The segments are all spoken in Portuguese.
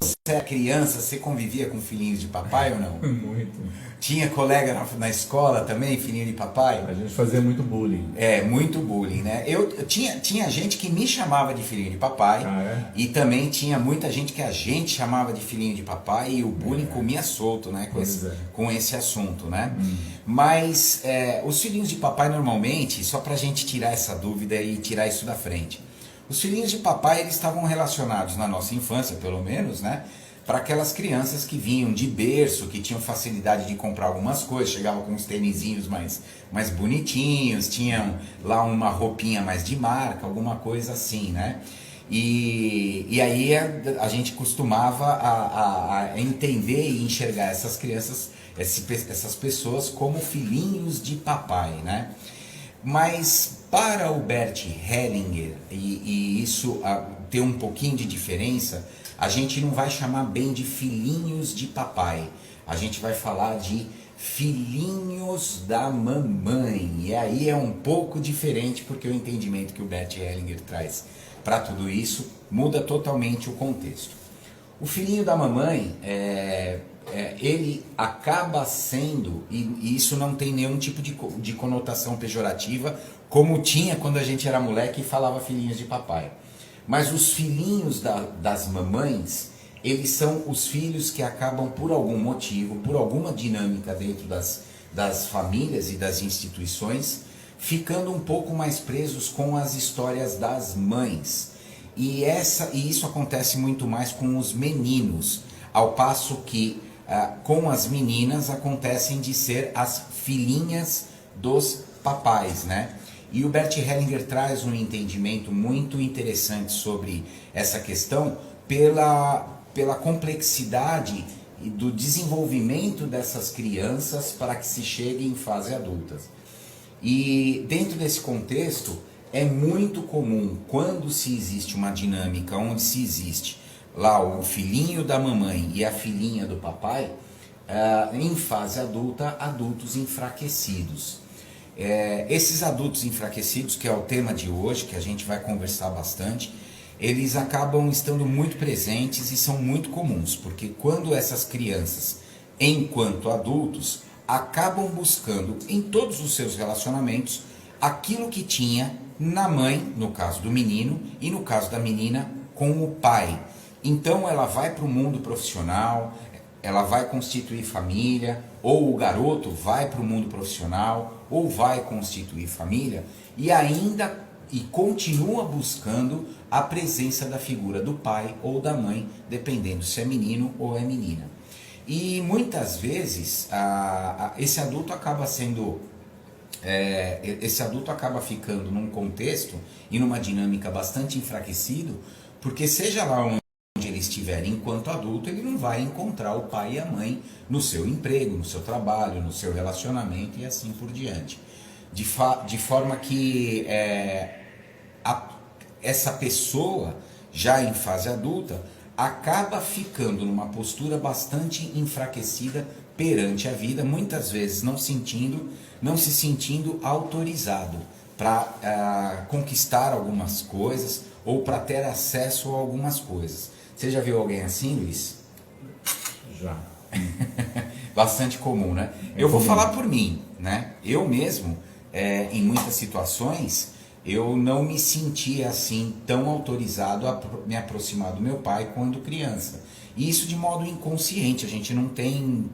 você era criança, você convivia com filhinhos de papai ou não? Muito. Tinha colega na escola também, filhinho de papai? A gente fazia muito bullying. É, muito bullying, né? Eu tinha gente que me chamava de filhinho de papai, Ah, é? e também tinha muita gente que a gente chamava de filhinho de papai, e o bullying comia solto, né? Pois é. Com esse assunto, né? Mas os filhinhos de papai normalmente, só pra gente tirar essa dúvida e tirar isso da frente, os filhinhos de papai, eles estavam relacionados na nossa infância, pelo menos, né? Para aquelas crianças que vinham de berço, que tinham facilidade de comprar algumas coisas, chegavam com uns tênisinhos mais bonitinhos, tinham lá uma roupinha mais de marca, alguma coisa assim, né? E aí a gente costumava a entender e enxergar essas crianças, essas pessoas como filhinhos de papai, né? Mas para o Bert Hellinger, e isso ter um pouquinho de diferença, a gente não vai chamar bem de filhinhos de papai, a gente vai falar de filhinhos da mamãe. E aí é um pouco diferente, porque o entendimento que o Bert Hellinger traz para tudo isso muda totalmente o contexto. O filhinho da mamãe, ele acaba sendo, e isso não tem nenhum tipo de conotação pejorativa, como tinha quando a gente era moleque e falava filhinhos de papai. Mas os filhinhos das mamães, eles são os filhos que acabam por algum motivo, por alguma dinâmica dentro das famílias e das instituições, ficando um pouco mais presos com as histórias das mães. E isso acontece muito mais com os meninos, ao passo que com as meninas acontecem de ser as filhinhas dos papais, né? E o Bert Hellinger traz um entendimento muito interessante sobre essa questão pela complexidade do desenvolvimento dessas crianças para que se chegue em fase adultas. E dentro desse contexto, é muito comum, quando se existe uma dinâmica onde se existe lá o filhinho da mamãe e a filhinha do papai, em fase adulta, adultos enfraquecidos. Esses adultos enfraquecidos, que é o tema de hoje, que a gente vai conversar bastante, eles acabam estando muito presentes e são muito comuns, porque quando essas crianças, enquanto adultos, acabam buscando em todos os seus relacionamentos aquilo que tinha na mãe, no caso do menino, e no caso da menina, com o pai. Então ela vai para o mundo profissional, ela vai constituir família, ou o garoto vai para o mundo profissional, ou vai constituir família, e continua buscando a presença da figura do pai ou da mãe, dependendo se é menino ou é menina. E muitas vezes esse adulto acaba ficando num contexto e numa dinâmica bastante enfraquecido, porque seja lá onde ele estiver enquanto adulto, ele não vai encontrar o pai e a mãe no seu emprego, no seu trabalho, no seu relacionamento e assim por diante. De forma que essa pessoa, já em fase adulta, acaba ficando numa postura bastante enfraquecida perante a vida, muitas vezes não se sentindo autorizado para conquistar algumas coisas ou para ter acesso a algumas coisas. Você já viu alguém assim, Luiz? Já. Bastante comum, né? Eu vou falar por mim, né? Eu mesmo, em muitas situações, eu não me sentia assim tão autorizado a me aproximar do meu pai quando criança. E isso de modo inconsciente, a gente não tem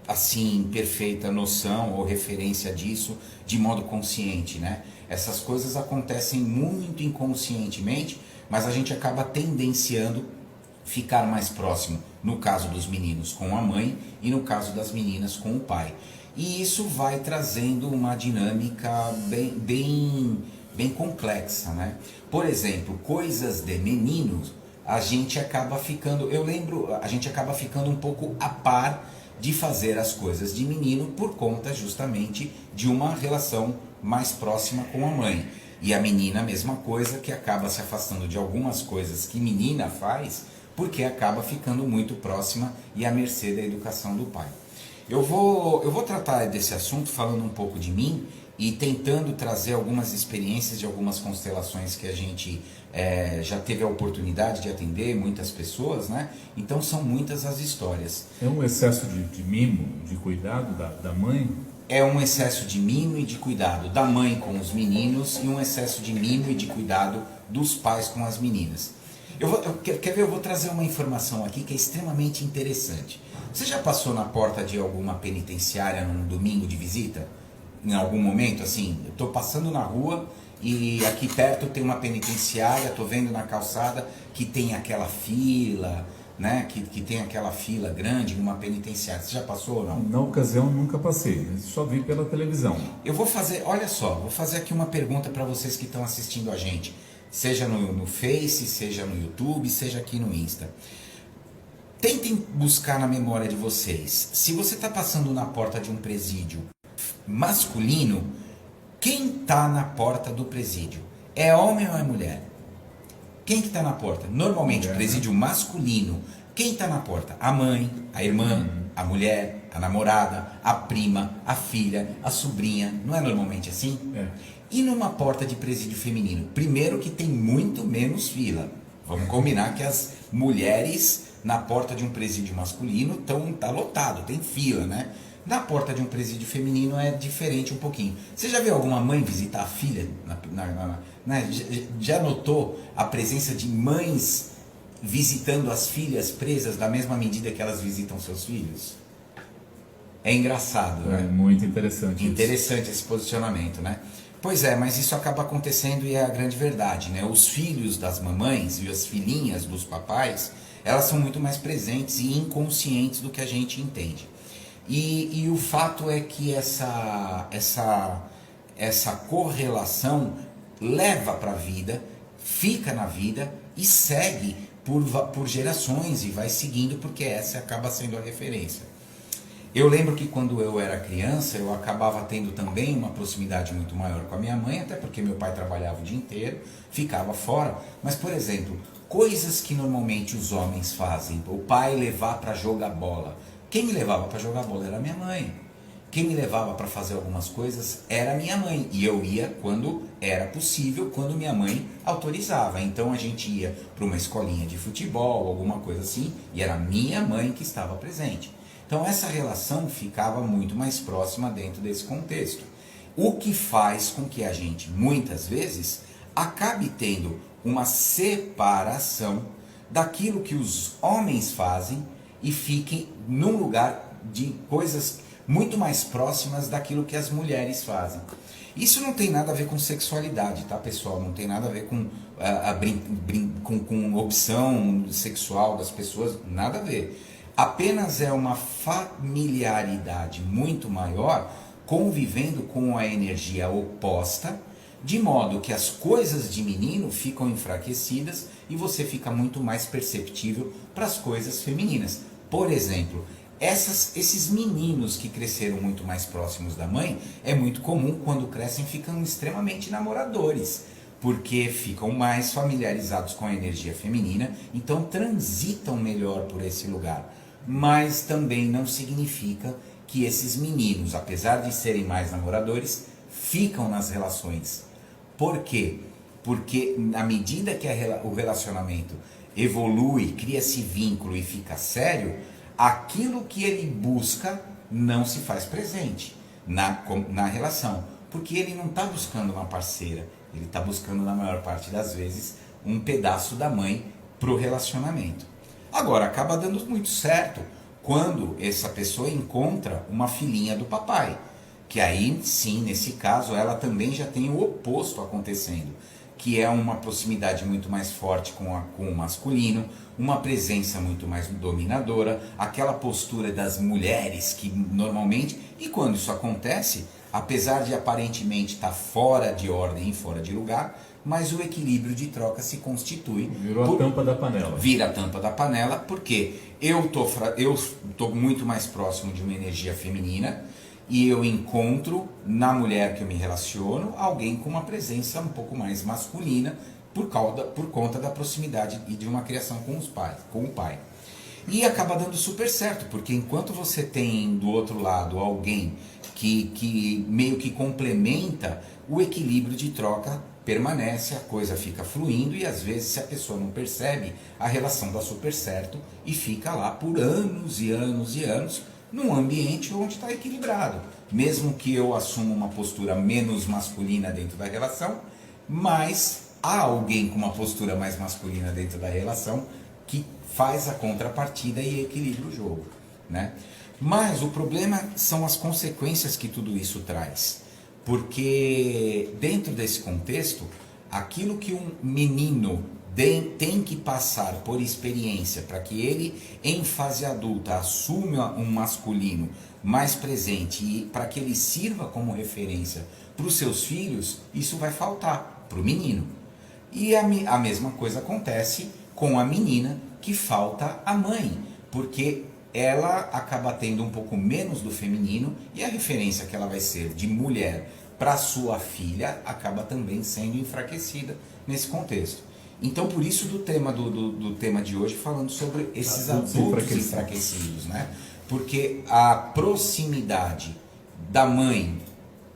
assim perfeita noção ou referência disso de modo consciente, né? Essas coisas acontecem muito inconscientemente, mas a gente acaba tendenciando ficar mais próximo, no caso dos meninos com a mãe e no caso das meninas com o pai. E isso vai trazendo uma dinâmica bem complexa, né? Por exemplo, coisas de meninos, a gente acaba ficando um pouco a par de fazer as coisas de menino por conta justamente de uma relação mais próxima com a mãe. E a menina, a mesma coisa, que acaba se afastando de algumas coisas que menina faz, porque acaba ficando muito próxima e à mercê da educação do pai. Eu vou tratar desse assunto falando um pouco de mim e tentando trazer algumas experiências de algumas constelações que a gente já teve a oportunidade de atender muitas pessoas, né? Então são muitas as histórias. É um excesso de mimo, de cuidado da mãe? É um excesso de mimo e de cuidado da mãe com os meninos e um excesso de mimo e de cuidado dos pais com as meninas. Quer ver, eu vou trazer uma informação aqui que é extremamente interessante. Você já passou na porta de alguma penitenciária num domingo de visita? Em algum momento, assim, eu estou passando na rua e aqui perto tem uma penitenciária, estou vendo na calçada que tem aquela fila, né? Que tem aquela fila grande numa penitenciária. Você já passou ou não? Na ocasião nunca passei, só vi pela televisão. Eu vou fazer, olha só, vou fazer aqui uma pergunta para vocês que estão assistindo a gente, seja no Face, seja no YouTube, seja aqui no Insta. Tentem buscar na memória de vocês, se você está passando na porta de um presídio masculino, quem está na porta do presídio? É homem ou é mulher? Quem que está na porta? Normalmente, mulher, presídio masculino, quem está na porta? A mãe, a irmã, a mulher, a namorada, a prima, a filha, a sobrinha. Não é normalmente assim? É. E numa porta de presídio feminino? Primeiro que tem muito menos fila. Vamos combinar que as mulheres na porta de um presídio masculino tá lotado, tem fila, né? Na porta de um presídio feminino é diferente um pouquinho. Você já viu alguma mãe visitar a filha? Né? Já notou a presença de mães visitando as filhas presas da mesma medida que elas visitam seus filhos? É engraçado, né? É muito interessante. Interessante esse posicionamento, né? Pois é, mas isso acaba acontecendo e é a grande verdade, né? Os filhos das mamães e as filhinhas dos papais, elas são muito mais presentes e inconscientes do que a gente entende. E o fato é que essa correlação leva para a vida, fica na vida e segue por gerações e vai seguindo, porque essa acaba sendo a referência. Eu lembro que quando eu era criança, eu acabava tendo também uma proximidade muito maior com a minha mãe, até porque meu pai trabalhava o dia inteiro, ficava fora. Mas, por exemplo, coisas que normalmente os homens fazem, o pai levar para jogar bola. Quem me levava para jogar bola era minha mãe. Quem me levava para fazer algumas coisas era minha mãe. E eu ia quando era possível, quando minha mãe autorizava. Então a gente ia para uma escolinha de futebol, alguma coisa assim, e era minha mãe que estava presente. Então essa relação ficava muito mais próxima dentro desse contexto. O que faz com que a gente, muitas vezes, acabe tendo uma separação daquilo que os homens fazem e fiquem num lugar de coisas muito mais próximas daquilo que as mulheres fazem. Isso não tem nada a ver com sexualidade, tá, pessoal? Não tem nada a ver com com opção sexual das pessoas, nada a ver. Apenas é uma familiaridade muito maior convivendo com a energia oposta, de modo que as coisas de menino ficam enfraquecidas e você fica muito mais perceptível para as coisas femininas. Por exemplo, esses meninos que cresceram muito mais próximos da mãe, é muito comum quando crescem ficam extremamente namoradores, porque ficam mais familiarizados com a energia feminina, então transitam melhor por esse lugar. Mas também não significa que esses meninos, apesar de serem mais namoradores, ficam nas relações. Por quê? Porque na medida que o relacionamento evolui, cria-se vínculo e fica sério, aquilo que ele busca não se faz presente na relação. Porque ele não está buscando uma parceira, ele está buscando, na maior parte das vezes, um pedaço da mãe para o relacionamento. Agora, acaba dando muito certo quando essa pessoa encontra uma filhinha do papai, que aí sim, nesse caso, ela também já tem o oposto acontecendo, que é uma proximidade muito mais forte com o masculino, uma presença muito mais dominadora, aquela postura das mulheres que normalmente, e quando isso acontece, apesar de aparentemente estar fora de ordem e fora de lugar, mas o equilíbrio de troca se constitui. Virou a tampa da panela. Vira a tampa da panela, porque eu tô muito mais próximo de uma energia feminina e eu encontro na mulher que eu me relaciono alguém com uma presença um pouco mais masculina por conta da proximidade e de uma criação com o pai. E acaba dando super certo, porque enquanto você tem do outro lado alguém que meio que complementa, o equilíbrio de troca permanece, a coisa fica fluindo e às vezes, se a pessoa não percebe, a relação dá super certo e fica lá por anos e anos e anos num ambiente onde está equilibrado. Mesmo que eu assuma uma postura menos masculina dentro da relação, mas há alguém com uma postura mais masculina dentro da relação que faz a contrapartida e equilibra o jogo, né? Mas o problema são as consequências que tudo isso traz. Porque dentro desse contexto, aquilo que um menino tem que passar por experiência para que ele, em fase adulta, assuma um masculino mais presente e para que ele sirva como referência para os seus filhos, isso vai faltar para o menino. E a mesma coisa acontece com a menina, que falta a mãe, porque ela acaba tendo um pouco menos do feminino e a referência que ela vai ser de mulher para sua filha acaba também sendo enfraquecida nesse contexto. Então, por isso do tema do tema de hoje, falando sobre esses adultos enfraquecidos, né? Porque a proximidade da mãe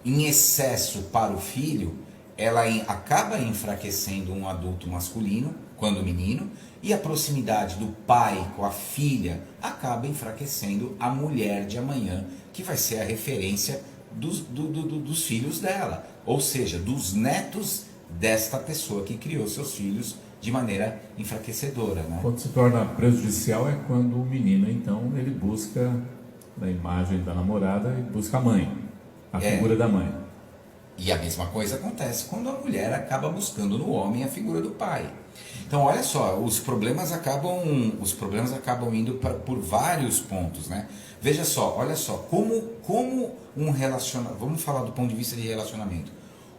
em excesso para o filho, ela acaba enfraquecendo um adulto masculino, quando menino, e a proximidade do pai com a filha acaba enfraquecendo a mulher de amanhã, que vai ser a referência dos filhos dela, ou seja, dos netos desta pessoa que criou seus filhos de maneira enfraquecedora, né? Quando se torna prejudicial é quando o menino, então, ele busca a imagem da namorada e busca a mãe, a figura da mãe. E a mesma coisa acontece quando a mulher acaba buscando no homem a figura do pai. Então, olha só, os problemas acabam indo por vários pontos, né? Veja só, olha só, como um relacionamento, vamos falar do ponto de vista de relacionamento.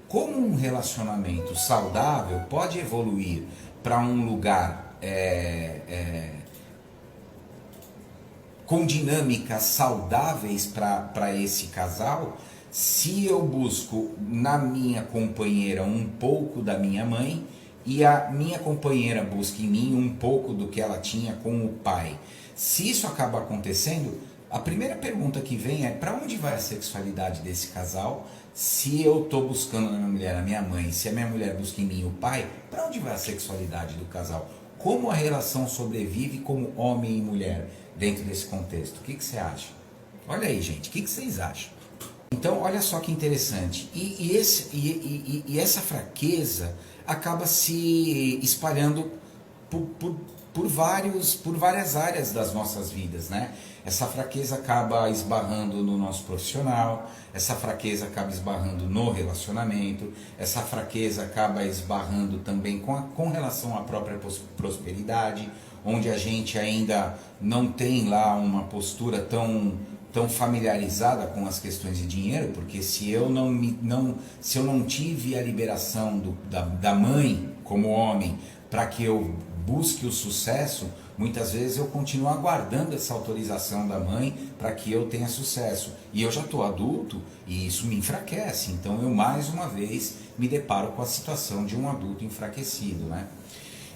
Como um relacionamento saudável pode evoluir para um lugar com dinâmicas saudáveis para esse casal, se eu busco na minha companheira um pouco da minha mãe e a minha companheira busca em mim um pouco do que ela tinha com o pai. Se isso acaba acontecendo, a primeira pergunta que vem é: para onde vai a sexualidade desse casal? Se eu estou buscando na minha mulher a minha mãe, se a minha mulher busca em mim o pai, para onde vai a sexualidade do casal? Como a relação sobrevive como homem e mulher dentro desse contexto? O que você acha? Olha aí, gente, o que vocês acham? Então, olha só que interessante. E essa fraqueza acaba se espalhando por várias áreas das nossas vidas, né? Essa fraqueza acaba esbarrando no nosso profissional, essa fraqueza acaba esbarrando no relacionamento, essa fraqueza acaba esbarrando também com relação à própria prosperidade, onde a gente ainda não tem lá uma postura tão familiarizada com as questões de dinheiro, porque se eu não tive a liberação da mãe como homem para que eu busque o sucesso, muitas vezes eu continuo aguardando essa autorização da mãe para que eu tenha sucesso. E eu já estou adulto e isso me enfraquece, então eu mais uma vez me deparo com a situação de um adulto enfraquecido, né?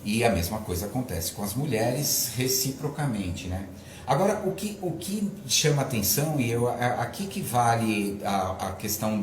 E a mesma coisa acontece com as mulheres reciprocamente, né? Agora, o que chama atenção, e aqui que vale a questão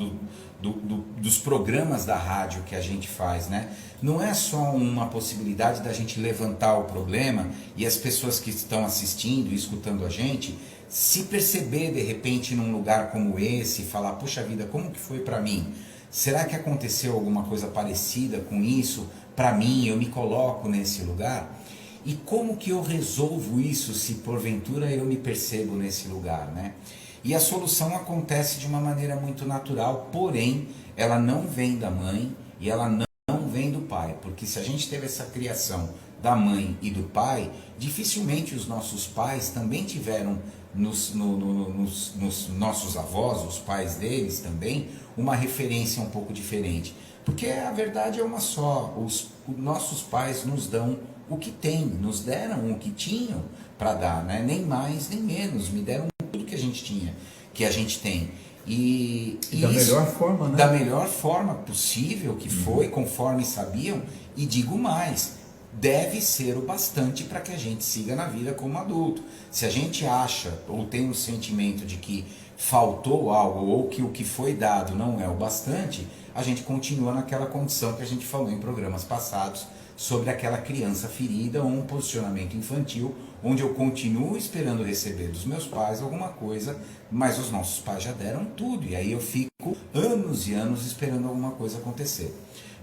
dos programas da rádio que a gente faz, né? Não é só uma possibilidade da gente levantar o problema e as pessoas que estão assistindo e escutando a gente se perceber de repente num lugar como esse e falar: puxa vida, como que foi para mim? Será que aconteceu alguma coisa parecida com isso para mim? Eu me coloco nesse lugar? E como que eu resolvo isso se porventura eu me percebo nesse lugar, né? E a solução acontece de uma maneira muito natural, porém ela não vem da mãe e ela não vem do pai, porque se a gente teve essa criação da mãe e do pai, dificilmente os nossos pais também tiveram nos nossos avós, os pais deles também, uma referência um pouco diferente, porque a verdade é uma só: os nossos pais nos dão o que tem, nos deram o que tinham para dar, né? Nem mais nem menos, me deram tudo que a gente tinha, que a gente tem. E da melhor forma, né? Da melhor forma possível, que foi conforme sabiam. E digo mais, deve ser o bastante para que a gente siga na vida como adulto. Se a gente acha ou tem o sentimento de que faltou algo ou que o que foi dado não é o bastante, a gente continua naquela condição que a gente falou em programas passados sobre aquela criança ferida ou um posicionamento infantil, onde eu continuo esperando receber dos meus pais alguma coisa, mas os nossos pais já deram tudo, e aí eu fico anos e anos esperando alguma coisa acontecer.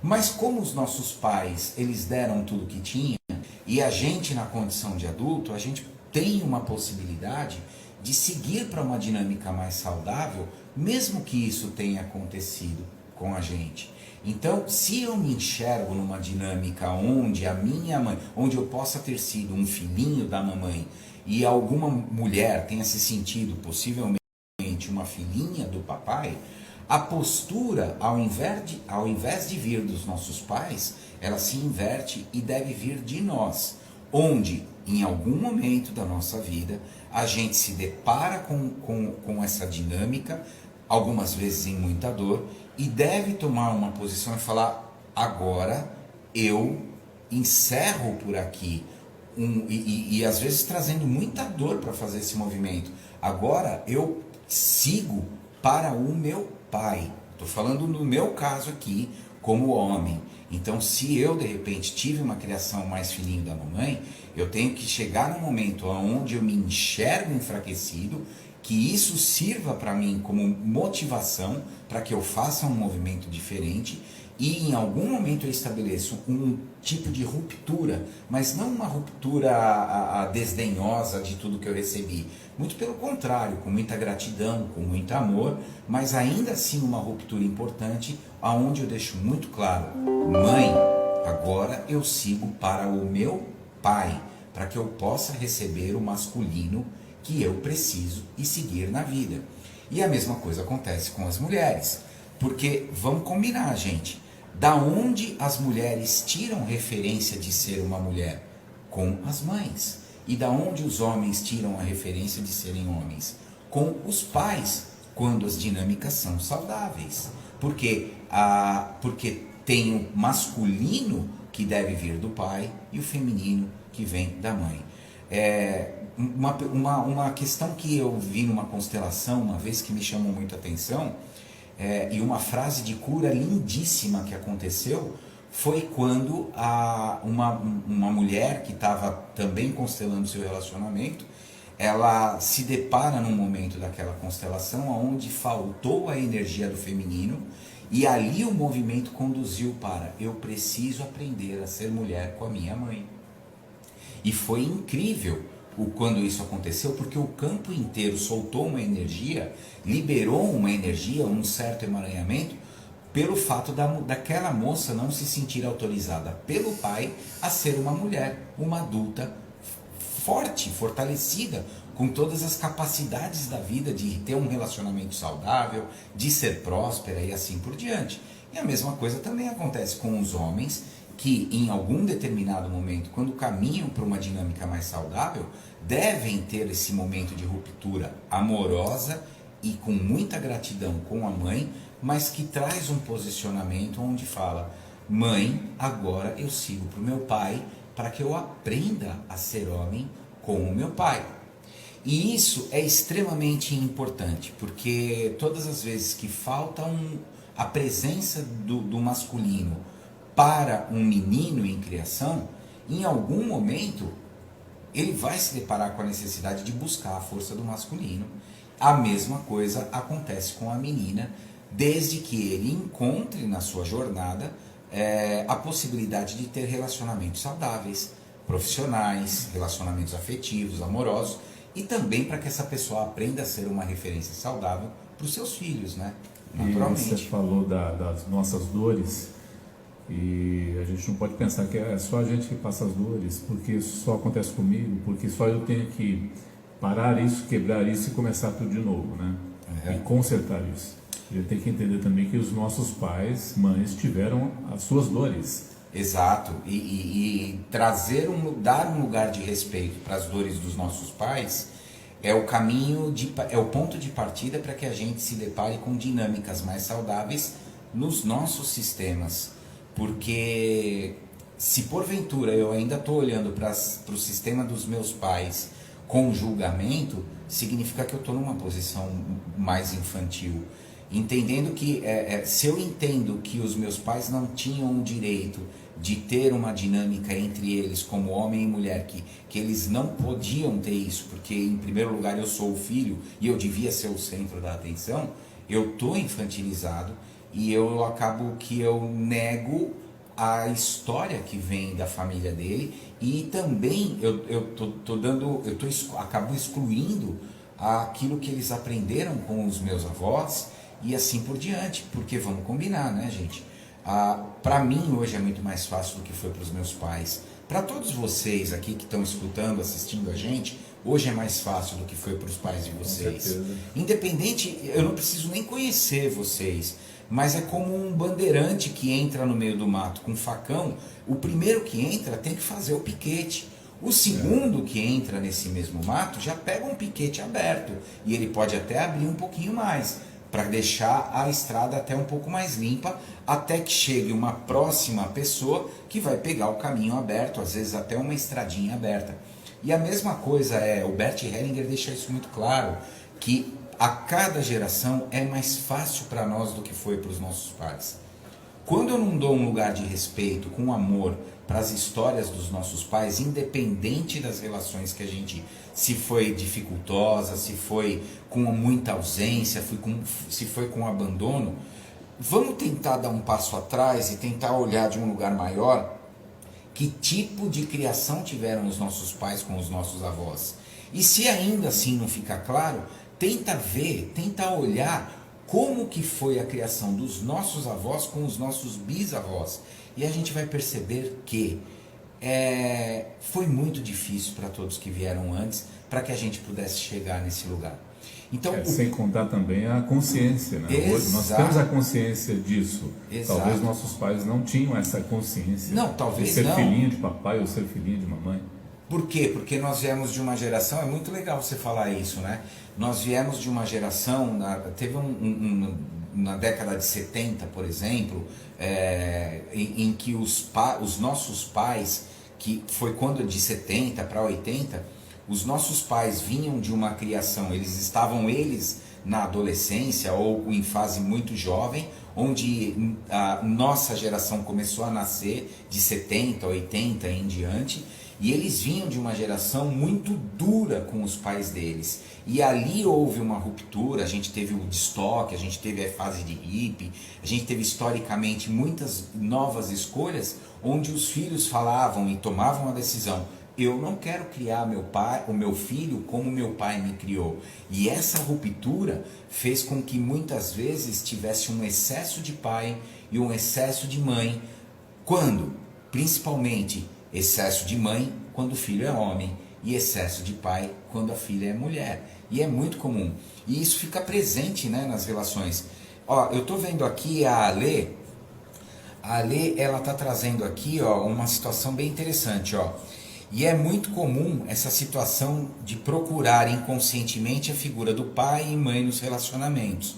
Mas como os nossos pais, eles deram tudo que tinha, e a gente na condição de adulto, a gente tem uma possibilidade de seguir para uma dinâmica mais saudável, mesmo que isso tenha acontecido com a gente. Então, se eu me enxergo numa dinâmica onde a minha mãe, onde eu possa ter sido um filhinho da mamãe e alguma mulher tenha se sentido possivelmente uma filhinha do papai, a postura, ao invés de vir dos nossos pais, ela se inverte e deve vir de nós, onde em algum momento da nossa vida a gente se depara com essa dinâmica, algumas vezes em muita dor, e deve tomar uma posição e falar: agora eu encerro por aqui, e às vezes trazendo muita dor para fazer esse movimento. Agora eu sigo para o meu pai. Estou falando no meu caso aqui, como homem. Então, se eu de repente tive uma criação mais filhinho da mamãe, eu tenho que chegar no momento onde eu me enxergo enfraquecido, que isso sirva para mim como motivação para que eu faça um movimento diferente, e em algum momento eu estabeleço um tipo de ruptura, mas não uma ruptura desdenhosa de tudo que eu recebi. Muito pelo contrário, com muita gratidão, com muito amor, mas ainda assim uma ruptura importante, aonde eu deixo muito claro: mãe, agora eu sigo para o meu pai, para que eu possa receber o masculino que eu preciso e seguir na vida. E a mesma coisa acontece com as mulheres, porque vamos combinar, gente, da onde as mulheres tiram referência de ser uma mulher? Com as mães. E da onde os homens tiram a referência de serem homens? Com os pais, quando as dinâmicas são saudáveis. Porque tem o masculino que deve vir do pai e o feminino que vem da mãe. Uma questão que eu vi numa constelação uma vez que me chamou muita atenção, e uma frase de cura lindíssima que aconteceu, foi quando uma mulher que estava também constelando seu relacionamento, ela se depara num momento daquela constelação onde faltou a energia do feminino, e ali o movimento conduziu para: eu preciso aprender a ser mulher com a minha mãe. E foi incrível quando isso aconteceu, porque o campo inteiro soltou uma energia, liberou uma energia, um certo emaranhamento, pelo fato daquela moça não se sentir autorizada pelo pai a ser uma mulher, uma adulta forte, fortalecida, com todas as capacidades da vida de ter um relacionamento saudável, de ser próspera e assim por diante. E a mesma coisa também acontece com os homens, que em algum determinado momento, quando caminham para uma dinâmica mais saudável, devem ter esse momento de ruptura amorosa e com muita gratidão com a mãe, mas que traz um posicionamento onde fala: mãe, agora eu sigo para o meu pai, para que eu aprenda a ser homem com o meu pai. E isso é extremamente importante, porque todas as vezes que falta a presença do masculino para um menino em criação, em algum momento ele vai se deparar com a necessidade de buscar a força do masculino. A mesma coisa acontece com a menina, desde que ele encontre na sua jornada a possibilidade de ter relacionamentos saudáveis, profissionais, relacionamentos afetivos, amorosos, e também para que essa pessoa aprenda a ser uma referência saudável para os seus filhos, né? Naturalmente. E você falou das nossas dores, e a gente não pode pensar que é só a gente que passa as dores, porque isso só acontece comigo, porque só eu tenho que parar isso, quebrar isso e começar tudo de novo, né? E consertar isso. A gente tem que entender também que os nossos pais, mães, tiveram as suas dores. Exato, e dar um lugar de respeito para as dores dos nossos pais é o caminho, é o ponto de partida para que a gente se depare com dinâmicas mais saudáveis nos nossos sistemas, porque se porventura eu ainda estou olhando para o sistema dos meus pais com julgamento, significa que eu estou numa posição mais infantil. Entendendo que, se eu entendo que os meus pais não tinham o direito de ter uma dinâmica entre eles como homem e mulher, que eles não podiam ter isso, porque em primeiro lugar eu sou o filho e eu devia ser o centro da atenção, eu estou infantilizado e eu acabo que eu nego a história que vem da família dele, e também acabo excluindo aquilo que eles aprenderam com os meus avós e assim por diante, porque vamos combinar, né, gente? Para mim hoje é muito mais fácil do que foi para os meus pais. Para todos vocês aqui que estão escutando, assistindo a gente, hoje é mais fácil do que foi para os pais de vocês. Independente, eu não preciso nem conhecer vocês, mas é como um bandeirante que entra no meio do mato com um facão. O primeiro que entra tem que fazer o piquete. O segundo que entra nesse mesmo mato já pega um piquete aberto e ele pode até abrir um pouquinho mais para deixar a estrada até um pouco mais limpa, até que chegue uma próxima pessoa que vai pegar o caminho aberto, às vezes até uma estradinha aberta. E a mesma coisa o Bert Hellinger deixa isso muito claro, que a cada geração é mais fácil para nós do que foi para os nossos pais. Quando eu não dou um lugar de respeito, com amor, para as histórias dos nossos pais, independente das relações que a gente, se foi dificultosa, se foi com muita ausência, se foi com abandono, vamos tentar dar um passo atrás e tentar olhar de um lugar maior que tipo de criação tiveram os nossos pais com os nossos avós. E se ainda assim não ficar claro, tenta ver, tenta olhar como que foi a criação dos nossos avós com os nossos bisavós. E a gente vai perceber que foi muito difícil para todos que vieram antes, para que a gente pudesse chegar nesse lugar. Então, sem contar também a consciência, né? Hoje nós temos a consciência disso. Exato. Talvez nossos pais não tinham essa consciência. Não, talvez de ser não. filhinho de papai ou ser filhinho de mamãe. Por quê? Porque nós viemos de uma geração, é muito legal você falar isso, né? Nós viemos de uma geração, teve na década de 70, por exemplo, em que os nossos pais, que foi quando de 70 para 80, os nossos pais vinham de uma criação, eles na adolescência ou em fase muito jovem, onde a nossa geração começou a nascer de 70, 80 em diante, e eles vinham de uma geração muito dura com os pais deles. E ali houve uma ruptura, a gente teve o destoque, a gente teve a fase de hippie, a gente teve historicamente muitas novas escolhas, onde os filhos falavam e tomavam a decisão: eu não quero criar o meu filho como meu pai me criou. E essa ruptura fez com que muitas vezes tivesse um excesso de pai e um excesso de mãe. Quando? Principalmente excesso de mãe quando o filho é homem e excesso de pai quando a filha é mulher. E é muito comum. E isso fica presente, né, nas relações. Eu estou vendo aqui a Ale. A Ale, ela está trazendo aqui uma situação bem interessante. E é muito comum essa situação de procurar inconscientemente a figura do pai e mãe nos relacionamentos,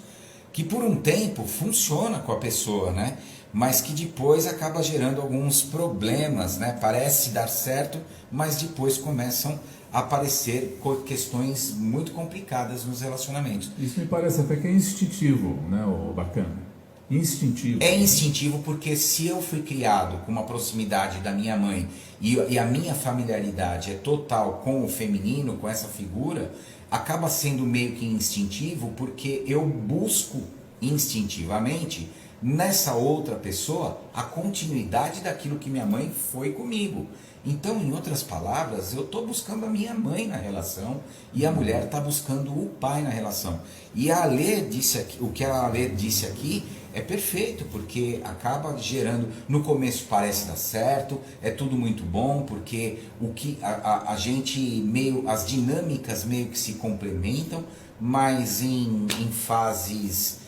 que por um tempo funciona com a pessoa, né? Mas que depois acaba gerando alguns problemas, né? Parece dar certo, mas depois começam a aparecer questões muito complicadas nos relacionamentos. Isso me parece até que é instintivo, né, bacana? Instintivo. É instintivo porque se eu fui criado com uma proximidade da minha mãe e a minha familiaridade é total com o feminino, com essa figura, acaba sendo meio que instintivo porque eu busco instintivamente nessa outra pessoa a continuidade daquilo que minha mãe foi comigo. Então, em outras palavras, eu estou buscando a minha mãe na relação e a mulher está buscando o pai na relação. E a Ale disse aqui, o que a Ale disse aqui é perfeito, porque acaba gerando, no começo parece dar certo, é tudo muito bom, porque a gente as dinâmicas meio que se complementam, mas em fases,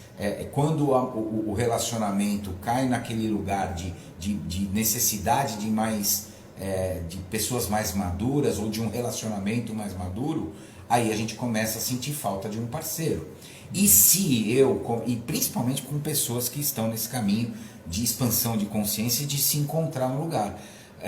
quando o relacionamento cai naquele lugar de necessidade de mais, de pessoas mais maduras ou de um relacionamento mais maduro, aí a gente começa a sentir falta de um parceiro. E principalmente com pessoas que estão nesse caminho de expansão de consciência e de se encontrar no lugar.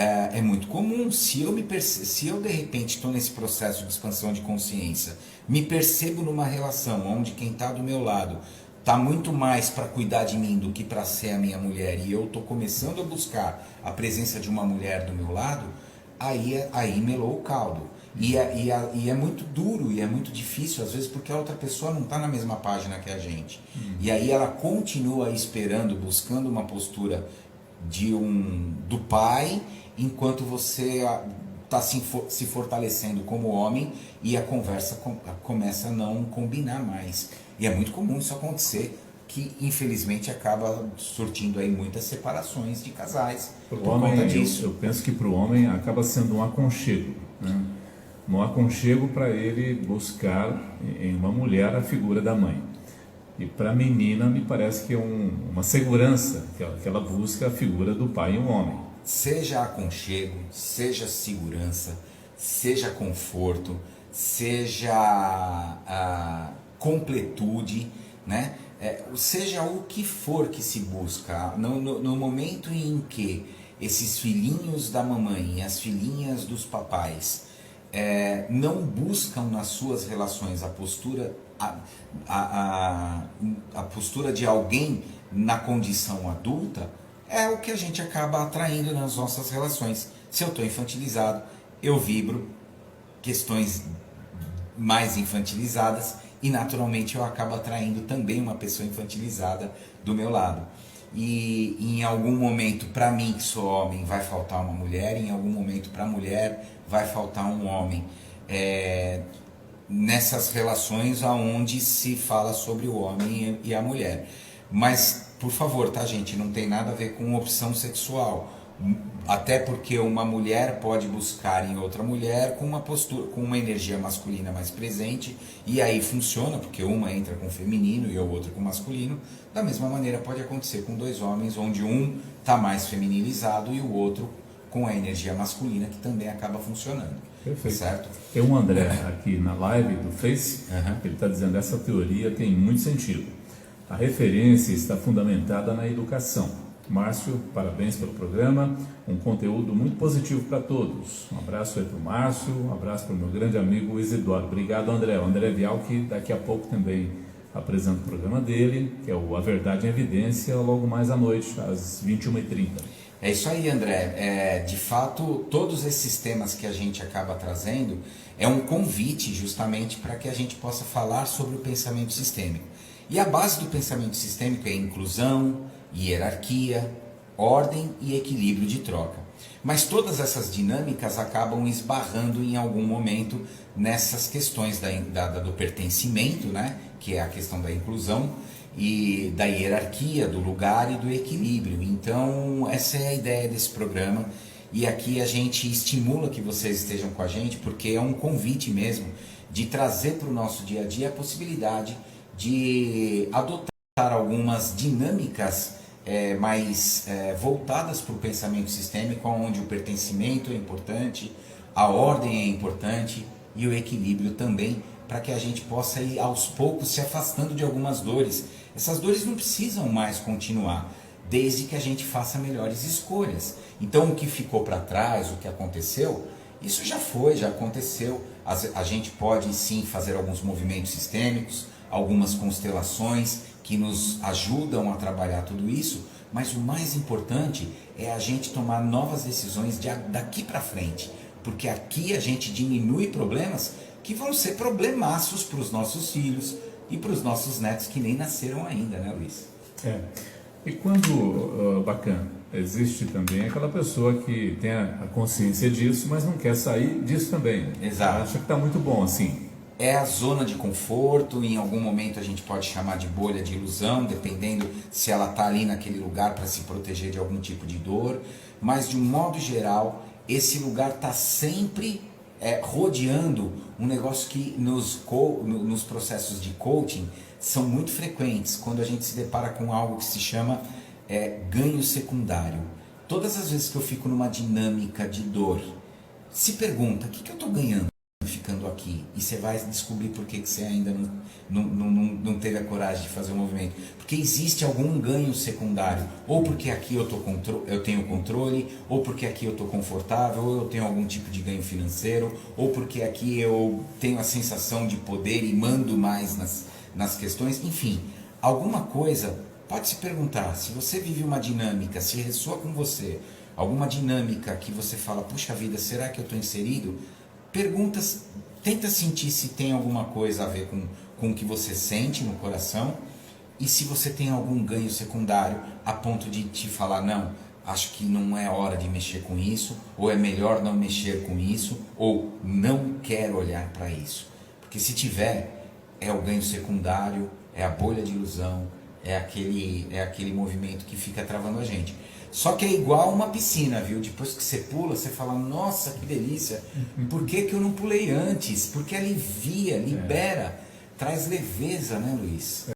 é muito comum. Se eu de repente estou nesse processo de expansão de consciência, me percebo numa relação onde quem está do meu lado está muito mais para cuidar de mim do que para ser a minha mulher, e eu estou começando a buscar a presença de uma mulher do meu lado, aí melou o caldo. E é muito duro e é muito difícil, às vezes, porque a outra pessoa não está na mesma página que a gente. E aí ela continua esperando, buscando uma postura do pai, enquanto você está se fortalecendo como homem, e a conversa começa a não combinar mais. E é muito comum isso acontecer, que infelizmente acaba surtindo aí muitas separações de casais por conta disso. Eu penso que para o homem acaba sendo um aconchego, né? Um aconchego para ele buscar em uma mulher a figura da mãe. E para a menina me parece que é uma segurança, que ela busca a figura do pai e um homem. Seja aconchego, seja segurança, seja conforto, seja completude, né? Seja o que for que se busca, no momento em que esses filhinhos da mamãe e as filhinhas dos papais não buscam nas suas relações a postura postura de alguém na condição adulta, é o que a gente acaba atraindo nas nossas relações. Se eu estou infantilizado, eu vibro questões mais infantilizadas, e naturalmente eu acabo atraindo também uma pessoa infantilizada do meu lado. E em algum momento, para mim que sou homem, vai faltar uma mulher, em algum momento para a mulher vai faltar um homem. Nessas relações onde se fala sobre o homem e a mulher. Mas, por favor, tá, gente, não tem nada a ver com opção sexual. Até porque uma mulher pode buscar em outra mulher com uma postura, com uma energia masculina mais presente, e aí funciona, porque uma entra com o feminino e a outra com o masculino. Da mesma maneira pode acontecer com dois homens, onde um está mais feminilizado e o outro com a energia masculina, que também acaba funcionando. Perfeito. Certo? Tem um André aqui na live do Face, ele está dizendo que essa teoria tem muito sentido. A referência está fundamentada na educação. Márcio, parabéns pelo programa, um conteúdo muito positivo para todos. Um abraço aí para o Márcio, um abraço para o meu grande amigo Isidoro. Obrigado, André. O André Vial, que daqui a pouco também apresenta o programa dele, que é o A Verdade em Evidência, logo mais à noite, às 21h30. É isso aí, André. De fato, todos esses temas que a gente acaba trazendo é um convite justamente para que a gente possa falar sobre o pensamento sistêmico. E a base do pensamento sistêmico é inclusão, hierarquia, ordem e equilíbrio de troca. Mas todas essas dinâmicas acabam esbarrando em algum momento nessas questões do pertencimento, né? Que é a questão da inclusão, e da hierarquia, do lugar e do equilíbrio. Então, essa é a ideia desse programa, e aqui a gente estimula que vocês estejam com a gente, porque é um convite mesmo de trazer para o nosso dia a dia a possibilidade de adotar algumas dinâmicas mais voltadas para o pensamento sistêmico, onde o pertencimento é importante, a ordem é importante e o equilíbrio também, para que a gente possa ir aos poucos se afastando de algumas dores. Essas dores não precisam mais continuar, desde que a gente faça melhores escolhas. Então o que ficou para trás, o que aconteceu, isso já foi, já aconteceu. A gente pode sim fazer alguns movimentos sistêmicos, algumas constelações que nos ajudam a trabalhar tudo isso, mas o mais importante é a gente tomar novas decisões daqui para frente, porque aqui a gente diminui problemas que vão ser problemaços para os nossos filhos e para os nossos netos que nem nasceram ainda, né, Luiz? E quando, bacana, existe também aquela pessoa que tem a consciência disso, mas não quer sair disso também. Exato. Acha que está muito bom assim. É a zona de conforto, em algum momento a gente pode chamar de bolha de ilusão, dependendo se ela está ali naquele lugar para se proteger de algum tipo de dor, mas de um modo geral, esse lugar está sempre rodeando um negócio que nos processos de coaching são muito frequentes, quando a gente se depara com algo que se chama ganho secundário. Todas as vezes que eu fico numa dinâmica de dor, se pergunta, o que eu estou ganhando ficando aqui? e você vai descobrir por que você ainda não teve a coragem de fazer o movimento. Porque existe algum ganho secundário, ou porque aqui eu tenho controle, ou porque aqui eu estou confortável, ou eu tenho algum tipo de ganho financeiro, ou porque aqui eu tenho a sensação de poder e mando mais nas questões, enfim, alguma coisa. Pode se perguntar, se você vive uma dinâmica, se ressoa com você, alguma dinâmica que você fala, puxa vida, será que eu estou inserido? Perguntas, tenta sentir se tem alguma coisa a ver com o que você sente no coração e se você tem algum ganho secundário a ponto de te falar, não, acho que não é hora de mexer com isso, ou é melhor não mexer com isso, ou não quero olhar para isso. Porque se tiver, é o ganho secundário, é a bolha de ilusão, é aquele movimento que fica travando a gente. Só que é igual uma piscina, viu? Depois que você pula, você fala, nossa, que delícia. Por que eu não pulei antes? Porque alivia, libera, traz leveza, né, Luiz?